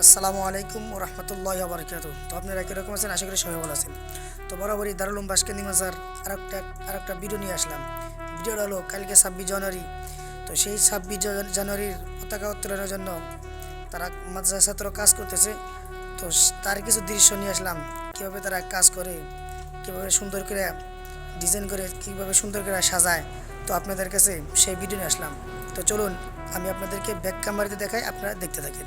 আসসালামু আলাইকুম ও রহমতুল্লাহ বারকাত। তো আপনারা কীরকম আছেন? আশা করি সবাই ভালো আছেন। তো বরাবরই দারুল উলুম বাসকান্দি মাজার আরেকটা ভিডিও নিয়ে আসলাম। ভিডিওটা হলো কালকে 26 জানুয়ারি। তো সেই 26 জানুয়ারির পতাকা উত্তোলনের জন্য তারা মাদ্রাসা ছাত্র কাজ করতেছে। তো তার কিছু দৃশ্য নিয়ে আসলাম, কীভাবে তারা কাজ করে, কীভাবে সুন্দর করে ডিজাইন করে, কীভাবে সুন্দর করে সাজায়। তো আপনাদের কাছে সেই ভিডিও নিয়ে আসলাম। তো চলুন আমি আপনাদেরকে ব্যাক ক্যামেরাতে দেখাই, আপনারা দেখতে থাকেন।